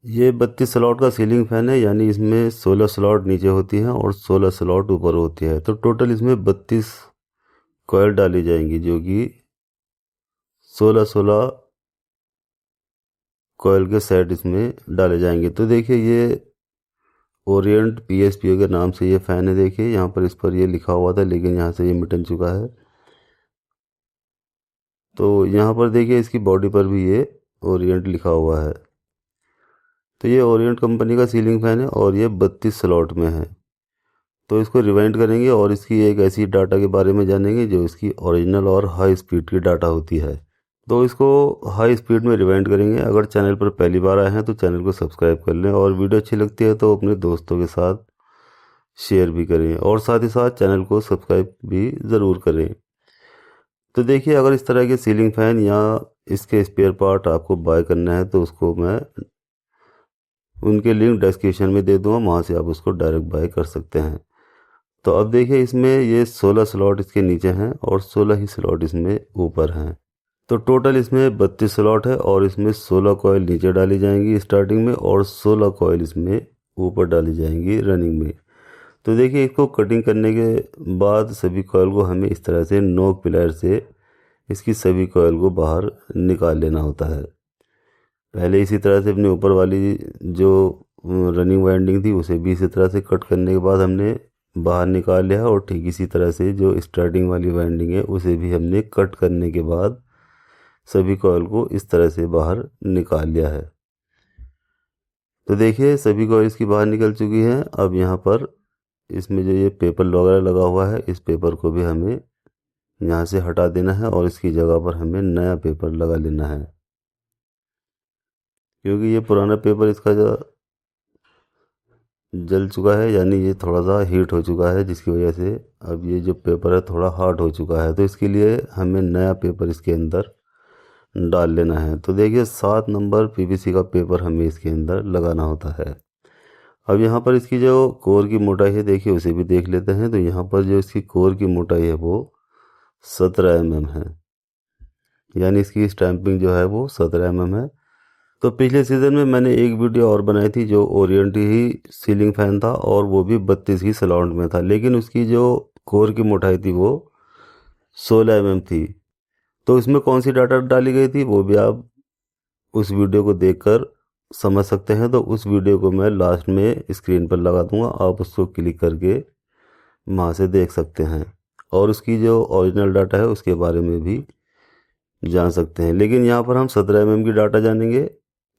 ये 32 स्लॉट का ceiling fan है, यानी इसमें 16 स्लॉट नीचे होती हैं और 16 स्लॉट ऊपर होती है। तो टोटल इसमें 32 कॉयल डाली जाएंगी, जो कि 16-16 कॉयल के सेट इसमें डाले जाएंगे। तो देखिए ये ओरिएंट PSPO के नाम से ये फ़ैन है। देखिए यहाँ पर इस पर ये लिखा हुआ था, लेकिन यहाँ से ये मिटन चुका है। तो यहाँ पर देखिए इसकी बॉडी पर भी ये ओरिएंट लिखा हुआ है। तो ये ओरिएंट कंपनी का सीलिंग फ़ैन है और ये 32 स्लॉट में है। तो इसको रिवाइंड करेंगे और इसकी एक ऐसी डाटा के बारे में जानेंगे जो इसकी ओरिजिनल और हाई स्पीड की डाटा होती है। तो इसको हाई स्पीड में रिवाइंड करेंगे। अगर चैनल पर पहली बार आए हैं तो चैनल को सब्सक्राइब कर लें, और वीडियो अच्छी लगती है तो अपने दोस्तों के साथ शेयर भी करें, और साथ ही साथ चैनल को सब्सक्राइब भी ज़रूर करें। तो देखिए अगर इस तरह के सीलिंग फ़ैन या इसके स्पेयर पार्ट आपको बाय करना है तो उसको मैं उनके लिंक डिस्क्रिप्शन में दे दूँगा, वहाँ से आप उसको डायरेक्ट बाय कर सकते हैं। तो अब देखिए इसमें ये 16 स्लॉट इसके नीचे हैं और 16 ही स्लॉट इसमें ऊपर हैं। तो टोटल इसमें 32 स्लॉट है और इसमें 16 कॉयल नीचे डाली जाएंगी स्टार्टिंग में और 16 कॉयल इसमें ऊपर डाली जाएंगी रनिंग में। तो देखिए इसको कटिंग करने के बाद सभी कॉयल को हमें इस तरह से नोक प्लायर से इसकी सभी कॉयल को बाहर निकाल लेना होता है। पहले इसी तरह से अपने ऊपर वाली जो रनिंग वाइंडिंग थी उसे भी इसी तरह से कट करने के बाद हमने बाहर निकाल लिया है, और ठीक इसी तरह से जो स्टार्टिंग वाली वाइंडिंग है उसे भी हमने कट करने के बाद सभी कॉयल को इस तरह से बाहर निकाल लिया है। तो देखिए सभी कॉयल इसकी बाहर निकल चुकी हैं। अब यहाँ पर इसमें जो ये पेपर वगैरह लगा हुआ है, इस पेपर को भी हमें यहाँ से हटा देना है और इसकी जगह पर हमें नया पेपर लगा लेना है, क्योंकि ये पुराना पेपर इसका जो जल चुका है, यानी ये थोड़ा सा हीट हो चुका है, जिसकी वजह से अब ये जो पेपर है थोड़ा हार्ड हो चुका है। तो इसके लिए हमें नया पेपर इसके अंदर डाल लेना है। तो देखिए 7 नंबर PVC का पेपर हमें इसके अंदर लगाना होता है। अब यहाँ पर इसकी जो कोर की मोटाई है देखिए उसे भी देख लेते हैं। तो यहाँ पर जो इसकी कोर की मोटाई है वो 17 mm है, यानी इसकी स्टैंपिंग जो है वो 17 mm है। तो पिछले सीज़न में मैंने एक वीडियो और बनाई थी जो ओरिएंट ही सीलिंग फ़ैन था, और वो भी 32 ही स्लॉट में था, लेकिन उसकी जो कोर की मोटाई थी वो 16 mm थी। तो इसमें कौन सी डाटा डाली गई थी वो भी आप उस वीडियो को देखकर समझ सकते हैं। तो उस वीडियो को मैं लास्ट में स्क्रीन पर लगा दूंगा, आप उसको क्लिक करके वहाँ से देख सकते हैं, और उसकी जो ओरिजिनल डाटा है उसके बारे में भी जान सकते हैं। लेकिन यहाँ पर हम 17 mm की डाटा जानेंगे,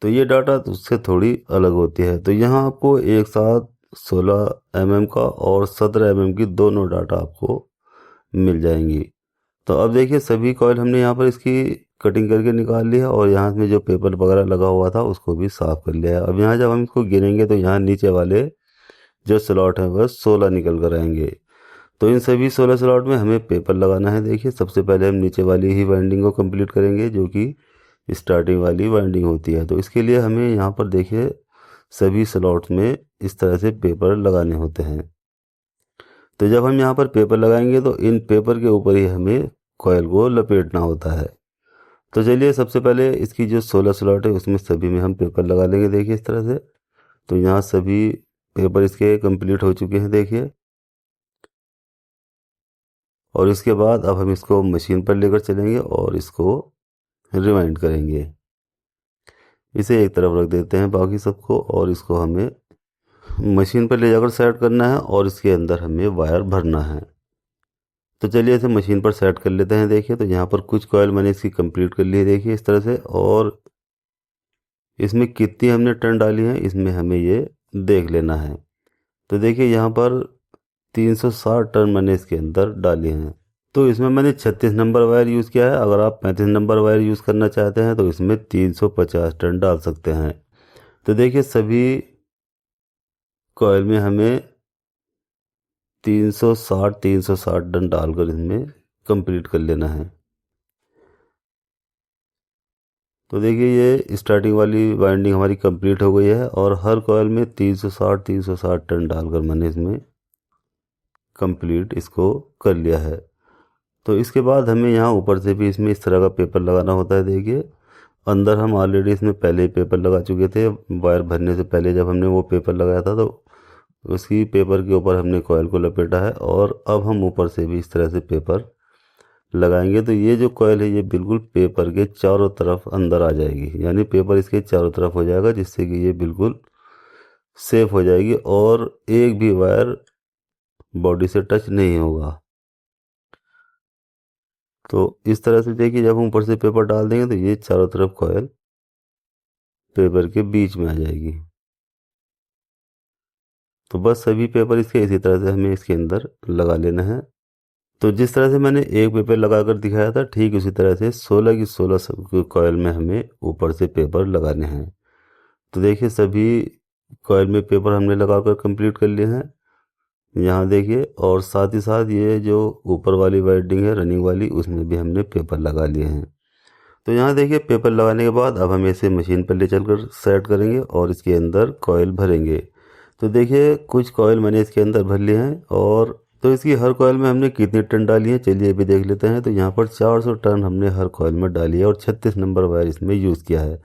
तो ये डाटा उससे थोड़ी अलग होती है। तो यहाँ आपको एक साथ 16 mm का और 17 mm की दोनों डाटा आपको मिल जाएंगी। तो अब देखिए सभी कॉयल हमने यहाँ पर इसकी कटिंग करके निकाल लिया, और यहाँ में जो पेपर वगैरह लगा हुआ था उसको भी साफ़ कर लिया है। अब यहाँ जब हम इसको गिनेंगे तो यहाँ नीचे वाले जो स्लॉट हैं वह 16 निकल कर आएंगे। तो इन सभी 16 स्लॉट में हमें पेपर लगाना है। देखिए सबसे पहले हम नीचे वाली ही वाइंडिंग को कंप्लीट करेंगे, जो कि स्टार्टिंग वाली वाइंडिंग होती है। तो इसके लिए हमें यहाँ पर देखिए सभी स्लॉट्स में इस तरह से पेपर लगाने होते हैं। तो जब हम यहाँ पर पेपर लगाएंगे तो इन पेपर के ऊपर ही हमें कॉयल को लपेटना होता है। तो चलिए सबसे पहले इसकी जो 16 स्लॉट है उसमें सभी में हम पेपर लगा लेंगे। देखिए इस तरह से। तो यहाँ सभी पेपर इसके कंप्लीट हो चुके हैं देखिए। और इसके बाद अब हम इसको मशीन पर लेकर चलेंगे और इसको रिवाइंड करेंगे। इसे एक तरफ रख देते हैं बाकी सबको, और इसको हमें मशीन पर ले जाकर सेट करना है और इसके अंदर हमें वायर भरना है। तो चलिए इसे मशीन पर सेट कर लेते हैं। देखिए तो यहाँ पर कुछ कॉयल मैंने इसकी कंप्लीट कर ली है देखिए इस तरह से, और इसमें कितनी हमने टर्न डाली है इसमें हमें ये देख लेना है। तो देखिए यहाँ पर 360 टर्न मैंने इसके अंदर डाली हैं। तो इसमें मैंने 36 नंबर वायर यूज़ किया है। अगर आप 35 नंबर वायर यूज़ करना चाहते हैं तो इसमें 350 टर्न डाल सकते हैं। तो देखिए सभी कॉयल में हमें 360 टर्न डालकर इसमें कंप्लीट कर लेना है। तो देखिए ये स्टार्टिंग वाली वाइंडिंग हमारी कंप्लीट हो गई है, और हर कॉयल में 360 टर्न डालकर मैंने इसमें कंप्लीट इसको कर लिया है। तो इसके बाद हमें यहाँ ऊपर से भी इसमें इस तरह का पेपर लगाना होता है देखिए। अंदर हम ऑलरेडी इसमें पहले ही पेपर लगा चुके थे। वायर भरने से पहले जब हमने वो पेपर लगाया था तो उसी पेपर के ऊपर हमने कॉयल को लपेटा है, और अब हम ऊपर से भी इस तरह से पेपर लगाएंगे। तो ये जो कॉयल है ये बिल्कुल पेपर के चारों तरफ अंदर आ जाएगी, यानी पेपर इसके चारों तरफ हो जाएगा, जिससे कि ये बिल्कुल सेफ हो जाएगी और एक भी वायर बॉडी से टच नहीं होगा। तो इस तरह से देखिए, जब हम ऊपर से पेपर डाल देंगे तो ये चारों तरफ कॉयल पेपर के बीच में आ जाएगी। तो बस सभी पेपर इसके इसी तरह से हमें इसके अंदर लगा लेना है। तो जिस तरह से मैंने एक पेपर लगाकर दिखाया था, ठीक उसी तरह से 16 की 16 कॉयल में हमें ऊपर से पेपर लगाने हैं। तो देखिए सभी कॉयल में पेपर हमने लगाकर कंप्लीट कर लिए हैं यहाँ देखिए, और साथ ही साथ ये जो ऊपर वाली वाइंडिंग है रनिंग वाली, उसमें भी हमने पेपर लगा लिए हैं। तो यहाँ देखिए पेपर लगाने के बाद अब हम इसे मशीन पर ले चलकर सेट करेंगे और इसके अंदर कॉयल भरेंगे। तो देखिए कुछ कॉयल मैंने इसके अंदर भर लिए हैं, और तो इसकी हर कॉयल में हमने कितनी टन डाली है चलिए अभी देख लेते हैं। तो यहाँ पर 400 टन हमने हर कॉयल में डाली है और 36 नंबर वायर इसमें यूज़ किया है।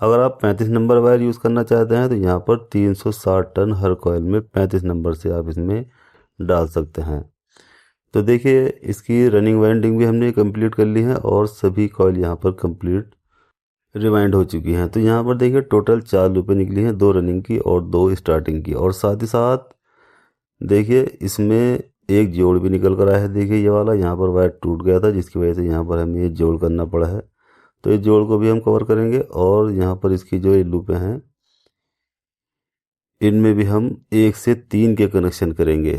अगर आप 35 नंबर वायर यूज़ करना चाहते हैं तो यहाँ पर 360 टन हर कॉयल में 35 नंबर से आप इसमें डाल सकते हैं। तो देखिए इसकी रनिंग वाइंडिंग भी हमने कंप्लीट कर ली है और सभी कॉयल यहाँ पर कंप्लीट रिवाइंड हो चुकी हैं। तो यहाँ पर देखिए टोटल 4 लूपें निकली हैं, 2 रनिंग की और 2 स्टार्टिंग की, और साथ ही साथ देखिए इसमें एक जोड़ भी निकल कर आया है। देखिए ये वाला यहाँ पर वायर टूट गया था, जिसकी वजह से यहाँ पर हमें ये जोड़ करना पड़ा है। तो इस जोड़ को भी हम कवर करेंगे, और यहाँ पर इसकी जो ये लूपें हैं इनमें भी हम 1 से 3 के कनेक्शन करेंगे।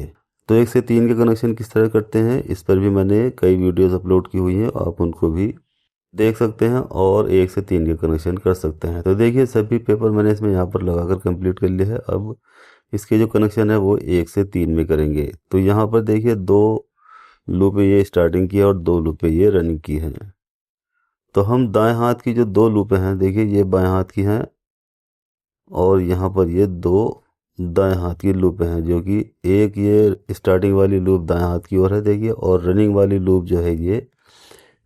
तो 1 से 3 के कनेक्शन किस तरह करते हैं इस पर भी मैंने कई वीडियोस अपलोड की हुई हैं, आप उनको भी देख सकते हैं और 1 से 3 के कनेक्शन कर सकते हैं। तो देखिए सभी पेपर मैंने इसमें यहाँ पर लगाकर कंप्लीट कर लिया है। अब इसके जो कनेक्शन है वो 1 से 3 में करेंगे। तो यहाँ पर देखिए 2 लूपें ये स्टार्टिंग की है और 2 लूपें ये रनिंग की हैं। तो हम दाएं हाथ की जो 2 लूपें हैं देखिए ये बाएं हाथ की हैं, और यहाँ पर ये 2 दाएं हाथ की लूप हैं, जो कि एक ये स्टार्टिंग वाली लूप दाएं हाथ की ओर है देखिए, और रनिंग वाली लूप जो है ये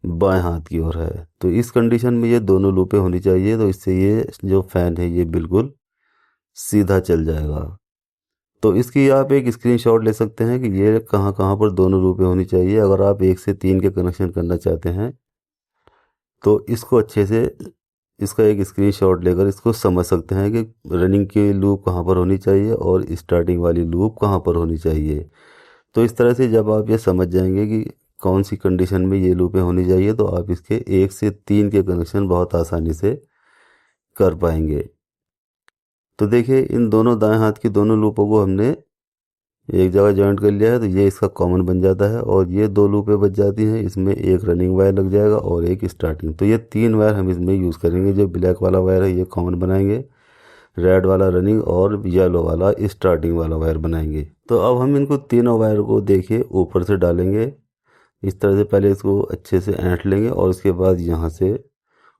बाएं हाथ की ओर है। तो इस कंडीशन में ये दोनों लूपें होनी चाहिए, तो इससे ये जो फैन है ये बिल्कुल सीधा चल जाएगा। तो इसकी आप एक स्क्रीनशॉट ले सकते हैं कि ये कहाँ कहाँ पर दोनों लूपें होनी चाहिए। अगर आप 1 से 3 के कनेक्शन करना चाहते हैं तो इसको अच्छे से इसका एक स्क्रीनशॉट लेकर इसको समझ सकते हैं कि रनिंग की लूप कहाँ पर होनी चाहिए और स्टार्टिंग वाली लूप कहाँ पर होनी चाहिए। तो इस तरह से जब आप ये समझ जाएंगे कि कौन सी कंडीशन में ये लूपें होनी चाहिए, तो आप इसके 1 से 3 के कनेक्शन बहुत आसानी से कर पाएंगे। तो देखिए इन दोनों दाएं हाथ की दोनों लूपों को हमने एक जगह जॉइंट कर लिया है, तो ये इसका कॉमन बन जाता है, और ये 2 लूपें बच जाती हैं। इसमें एक रनिंग वायर लग जाएगा और एक स्टार्टिंग। तो ये 3 वायर हम इसमें यूज़ करेंगे। जो ब्लैक वाला वायर है ये कॉमन बनाएंगे, रेड वाला रनिंग और येलो वाला स्टार्टिंग वाला वायर बनाएंगे। तो अब हम इनको तीनों वायर को देखिए ऊपर से डालेंगे। इस तरह से पहले इसको अच्छे से ऐंठ लेंगे और उसके बाद यहाँ से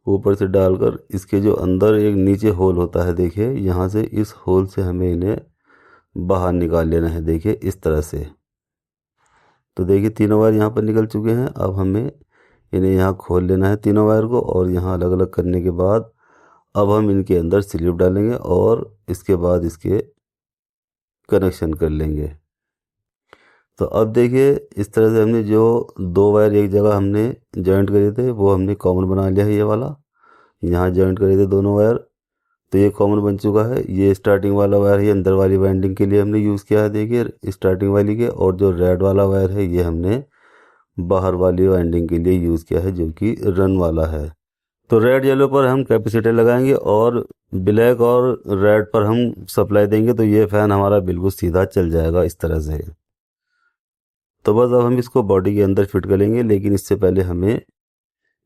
ऊपर से डालकर इसके जो अंदर एक नीचे होल होता है देखिए, यहाँ से इस होल से हमें इन्हें बाहर निकाल लेना है देखिए इस तरह से। तो देखिए तीनों वायर यहाँ पर निकल चुके हैं। अब हमें इन्हें यहाँ खोल लेना है तीनों वायर को, और यहाँ अलग अलग करने के बाद अब हम इनके अंदर स्लिप डालेंगे और इसके बाद इसके कनेक्शन कर लेंगे। तो अब देखिए इस तरह से हमने जो 2 वायर एक जगह हमने जॉइंट करे थे वो हमने कॉमन बना लिया है। ये वाला यहाँ जॉइंट करे थे दोनों वायर, तो ये कॉमन बन चुका है। ये स्टार्टिंग वाला वायर ये अंदर वाली वाइंडिंग के लिए हमने यूज़ किया है देखिए स्टार्टिंग वाली के, और जो रेड वाला वायर है ये हमने बाहर वाली वाइंडिंग के लिए यूज़ किया है जो कि रन वाला है। तो रेड येलो पर हम कैपेसिटर लगाएंगे और ब्लैक और रेड पर हम सप्लाई देंगे, तो ये फ़ैन हमारा बिल्कुल सीधा चल जाएगा इस तरह से। तो बस अब हम इसको बॉडी के अंदर फिट करेंगे, लेकिन इससे पहले हमें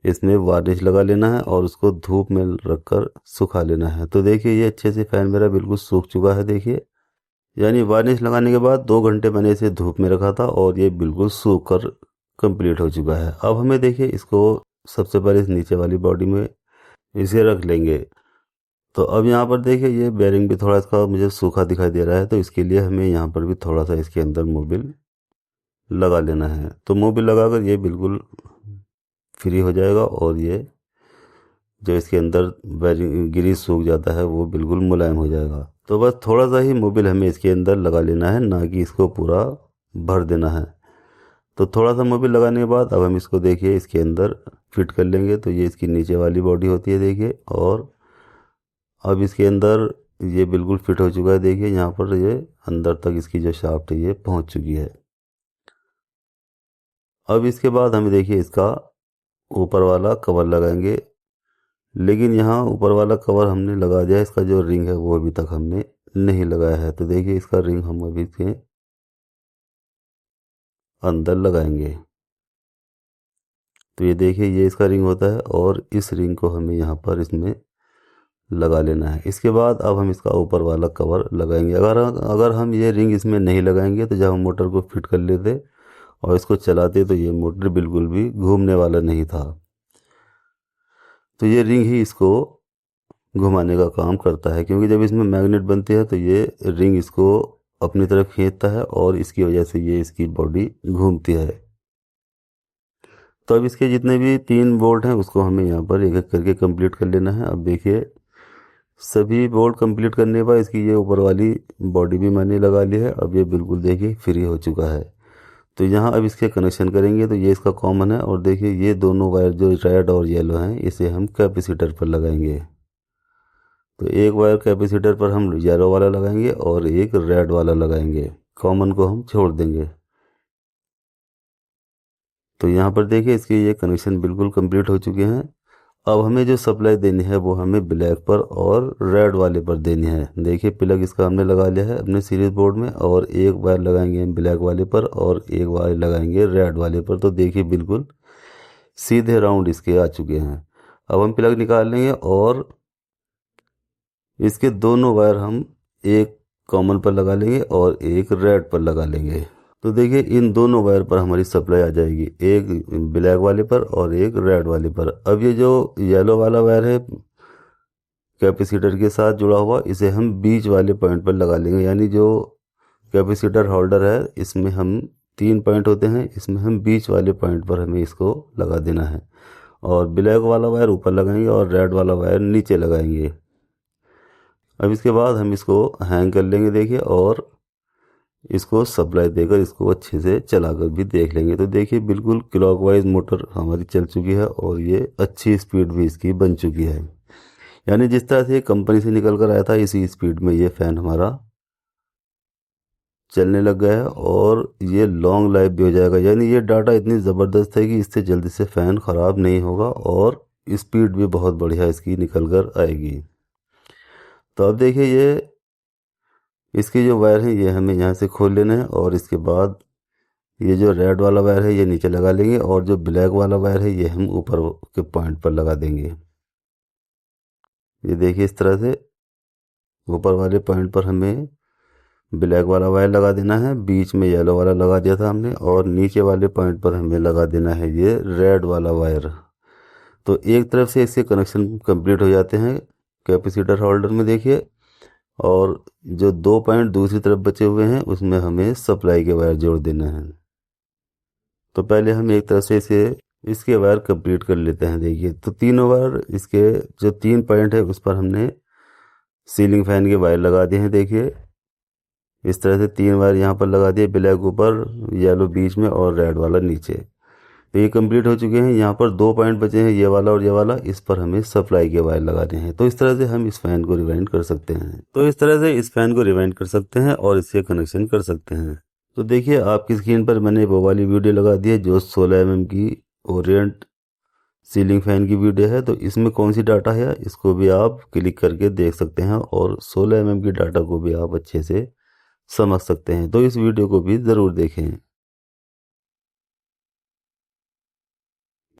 इसमें वार्निश लगा लेना है और उसको धूप में रखकर सुखा लेना है। तो देखिए ये अच्छे से फ़ैन मेरा बिल्कुल सूख चुका है देखिए, यानी वार्निश लगाने के बाद 2 घंटे मैंने इसे धूप में रखा था और ये बिल्कुल सूख कर कंप्लीट हो चुका है। अब हमें देखिए इसको सबसे पहले इस नीचे वाली बॉडी में इसे रख लेंगे। तो अब यहाँ पर देखिए ये बेरिंग भी थोड़ा इसका मुझे सूखा दिखाई दे रहा है, तो इसके लिए हमें यहाँ पर भी थोड़ा सा इसके अंदर मोबिल लगा लेना है। तो मोबिल लगाकर ये बिल्कुल फ्री हो जाएगा और ये जो इसके अंदर ग्रीस सूख जाता है वो बिल्कुल मुलायम हो जाएगा। तो बस थोड़ा सा ही मोबिल हमें इसके अंदर लगा लेना है, ना कि इसको पूरा भर देना है। तो थोड़ा सा मोबिल लगाने के बाद अब हम इसको देखिए इसके अंदर फिट कर लेंगे। तो ये इसकी नीचे वाली बॉडी होती है देखिए, और अब इसके अंदर ये बिल्कुल फिट हो चुका है। देखिए यहाँ पर ये अंदर तक इसकी जो शाफ्ट है ये पहुँच चुकी है। अब इसके बाद हम देखिए इसका ऊपर वाला कवर लगाएंगे, लेकिन यहाँ ऊपर वाला कवर हमने लगा दिया, इसका जो रिंग है वो अभी तक हमने नहीं लगाया है। तो देखिए इसका रिंग हम अभी इसके अंदर लगाएंगे। तो ये देखिए ये इसका रिंग होता है, और इस रिंग को हमें यहाँ पर इसमें लगा लेना है। इसके बाद अब हम इसका ऊपर वाला कवर लगाएंगे। अगर हम ये रिंग इसमें नहीं लगाएंगे तो जब हम मोटर को फिट कर लेते और इसको चलाते तो ये मोटर बिल्कुल भी घूमने वाला नहीं था। तो ये रिंग ही इसको घुमाने का काम करता है, क्योंकि जब इसमें मैग्नेट बनते हैं तो ये रिंग इसको अपनी तरफ खींचता है और इसकी वजह से ये इसकी बॉडी घूमती है। तो अब इसके जितने भी 3 बोल्ट हैं उसको हमें यहाँ पर एक एक करके कंप्लीट कर लेना है। अब देखिए सभी बोल्ट कंप्लीट करने के बाद इसकी ये ऊपर वाली बॉडी भी मैंने लगा ली है। अब ये बिल्कुल देखिए फ्री हो चुका है। तो यहाँ अब इसके कनेक्शन करेंगे। तो ये इसका कॉमन है, और देखिए ये दोनों वायर जो रेड और येलो हैं इसे हम कैपेसिटर पर लगाएंगे। तो एक वायर कैपेसिटर पर हम येलो वाला लगाएंगे और एक रेड वाला लगाएंगे, कॉमन को हम छोड़ देंगे। तो यहाँ पर देखिए इसके ये कनेक्शन बिल्कुल कंप्लीट हो चुके हैं। अब हमें जो सप्लाई देनी है वो हमें ब्लैक पर और रेड वाले पर देनी है। देखिए प्लग इसका हमने लगा लिया है अपने सीरीज बोर्ड में, और एक वायर लगाएंगे हम ब्लैक वाले पर और एक वायर लगाएंगे रेड वाले पर। तो देखिए बिल्कुल सीधे राउंड इसके आ चुके हैं। अब हम प्लग निकाल लेंगे और इसके दोनों वायर हम एक कॉमन पर लगा लेंगे और एक रेड पर लगा लेंगे। तो देखिए इन दोनों वायर पर हमारी सप्लाई आ जाएगी, एक ब्लैक वाले पर और एक रेड वाले पर। अब ये जो येलो वाला वायर है कैपेसिटर के साथ जुड़ा हुआ, इसे हम बीच वाले पॉइंट पर लगा लेंगे। यानी जो कैपेसिटर होल्डर है इसमें हम 3 पॉइंट होते हैं, इसमें हम बीच वाले पॉइंट पर हमें इसको लगा देना है। और ब्लैक वाला वायर ऊपर लगाएंगे और रेड वाला वायर नीचे लगाएंगे। अब इसके बाद हम इसको हैंग कर लेंगे देखिए, और इसको सप्लाई देकर इसको अच्छे से चलाकर भी देख लेंगे। तो देखिए बिल्कुल क्लॉकवाइज मोटर हमारी चल चुकी है और ये अच्छी स्पीड भी इसकी बन चुकी है। यानी जिस तरह से कंपनी से निकल कर आया था इसी स्पीड में ये फ़ैन हमारा चलने लग गया है, और ये लॉन्ग लाइफ भी हो जाएगा। यानी ये डाटा इतनी ज़बरदस्त है कि इससे जल्दी से फ़ैन ख़राब नहीं होगा, और स्पीड भी बहुत बढ़िया इसकी निकल कर आएगी। तो अब देखिए ये इसके जो वायर हैं ये हमें यहाँ से खोल लेना है, और इसके बाद ये जो रेड वाला वायर है ये नीचे लगा लेंगे, और जो ब्लैक वाला वायर है ये हम ऊपर के पॉइंट पर लगा देंगे। ये देखिए इस तरह से ऊपर वाले पॉइंट पर हमें ब्लैक वाला वायर लगा देना है, बीच में येलो वाला लगा दिया था हमने, और नीचे वाले पॉइंट पर हमें लगा देना है ये रेड वाला वायर। तो एक तरफ से इसके कनेक्शन कंप्लीट हो जाते हैं कैपेसिटर होल्डर में देखिए, और जो 2 पॉइंट दूसरी तरफ बचे हुए हैं उसमें हमें सप्लाई के वायर जोड़ देना है। तो पहले हम एक तरफ से इसके वायर कंप्लीट कर लेते हैं। देखिए तो तीनों वायर इसके जो 3 पॉइंट है उस पर हमने सीलिंग फैन के वायर लगा दिए हैं। देखिए इस तरह से 3 वायर यहाँ पर लगा दिए, ब्लैक ऊपर, येलो बीच में और रेड वाला नीचे। तो ये कंप्लीट हो चुके हैं। यहाँ पर 2 पॉइंट बचे हैं, ये वाला और ये वाला, इस पर हमें सप्लाई के वायर लगाने हैं। तो इस तरह से हम इस फैन को रिवाइंड कर सकते हैं और इससे कनेक्शन कर सकते हैं। तो देखिए आपकी स्क्रीन पर मैंने वो वाली वीडियो लगा दी है जो 16 mm की ओरिएंट सीलिंग फैन की वीडियो है। तो इसमें कौन सी डाटा है इसको भी आप क्लिक करके देख सकते हैं, और 16 mm की डाटा को भी आप अच्छे से समझ सकते हैं। तो इस वीडियो को भी ज़रूर देखें।